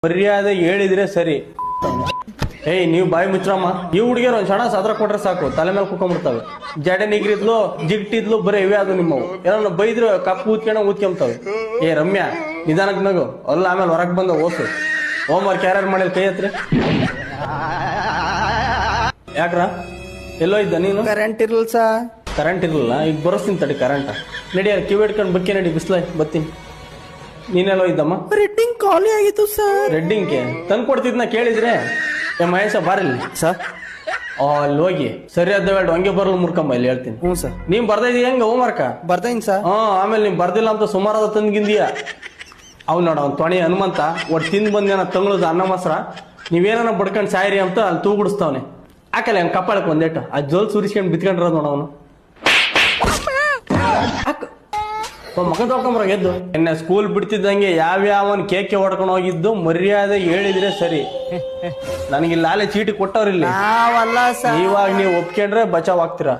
ಮರ್ಯಾದೆ ಹೇಳಿದ್ರೆ ಸರಿ. ಏಯ್ ನೀವು ಬಾಯಿ ಮುಚ್ರಮ್ಮ. ಈ ಹುಡುಗಿಯರು ಒಂದ್ ಕ್ಷಣ ಸದ್ರ ಕೊಟ್ರೆ ಸಾಕು ತಲೆ ಮೇಲೆ ಕುತ್ಕೊಂಡ್ಬಿಡ್ತವೆ. ಜಡೆ ನಿಗ್ರಿದ್ಲು ಜಿಟ್ಟಿದ್ಲು ಬರೀ ಇವೇ ಅದು ನಿಮ್ಮವು. ಏನೋ ಬೈದ್ರೆ ಕಪ್ಪು ಊದ್ಕೊಂತವೆ. ಏ ರಮ್ಯಾ ನಿಧಾನಕ್ಕೆ ನಗು ಅಲ್ಲ, ಆಮೇಲೆ ಹೊರಗೆ ಬಂದ ಓಸು. ಹೋಮ್ ವರ್ಕ್ ಯಾರ್ಯಾರು ಮಾಡಿಲ್ಲ ಕೈ ಹತ್ರಿ. ಯಾಕ್ರ ಎಲ್ಲೋ ಇದ್ದ ನೀನು? ಕರೆಂಟ್ ಇರಲ್ಲ ಸಾ. ಕರೆಂಟ್ ಇರಲಿಲ್ಲ, ಈಗ ಬರೋಸ್ತೀನಿ ತಡಿ ಕರೆಂಟ್. ನಡಿ ಕಿವಿ ಇಟ್ಕೊಂಡು ಬಕ್ಕಿ ನಡಿ, ಬಿಸ್ಲ ಬರ್ತೀನಿ. ನೀನೆಲ್ಲೋ ಇದ್ದಮ್ಮ? ರೆಡ್ಡಿಂಗ್ ಖಾಲಿ ಆಗಿತ್ತು ಸರ್. ರೆಡ್ಡಿಂಗ್ಗೆ ತಂದು ಕೊಡ್ತಿದ್ನ ಕೇಳಿದ್ರೆ ಏ ಮಹೇಶ ಬಾರಿಲ್ಲ ಸರ್. ಅಲ್ಲಿ ಹೋಗಿ ಸರಿಯಾದ ಬೇಡ ಹಂಗೆ ಬರಲು ಮುರ್ಕಂಬ ಇಲ್ಲಿ ಹೇಳ್ತೀನಿ. ಹ್ಞೂ ಸರ್. ನೀವ್ ಬರ್ದೈದಿ ಹೆಂಗ ಹೋಮ್ ವರ್ಕ? ಬರ್ದೈನ್ ಸರ್. ಆಮೇಲೆ ನೀವ್ ಬರ್ದಿಲ್ಲ ಅಂತ ಸುಮಾರಾದ ತಂದ್ಗಿಂದಿಯ ಅವ್ ನೋಡ ಅವ್ನು ತೊಣಿ ಹನುಮಂತ ಒಟ್ಟು ತಿಂದು ಬಂದೇನ ತಂಗ್ಳದ ಅನ್ನ ಮೊಸರ ನೀವೇನ ಬಡ್ಕೊಂಡ್ ಸಾಯಿರಿ ಅಂತ ಅಲ್ಲಿ ತೂಗುಡಿಸ್ತಾವನೆ. ಹಾಕಲ್ಲ ಅವ್ನ ಕಪ್ಪಾಳಕ್ ಒಂದೇಟು ಆ ಜೋಲ್ ಸುರಿಸ್ಕೊಂಡ್ ಬಿತ್ಕೊಂಡಿರೋದು ನೋಡ ಅವನು. ಮಗ ತೊಳ್ಕೊಂಬರ ಗೆದ್ದು ಎನ್ನ ಸ್ಕೂಲ್ ಬಿಡ್ತಿದ್ದಂಗೆ ಯಾವ್ಯಾವನ್ ಕೇಕೆ ಹೊಡ್ಕೊಂಡು ಹೋಗಿದ್ದು ಮರ್ಯಾದೆ ಹೇಳಿದ್ರೆ ಸರಿ. ನನಗಿಲ್ಲ ಅಲ್ಲೇ ಚೀಟಿ ಕೊಟ್ಟವ್ರಿಲ್ಲ. ನಾವಲ್ಲ ಸರ್. ಇವಾಗ ನೀವು ಒಪ್ಕೊಂಡ್ರೆ ಬಚಾವ್ ಆಗ್ತೀರಾ.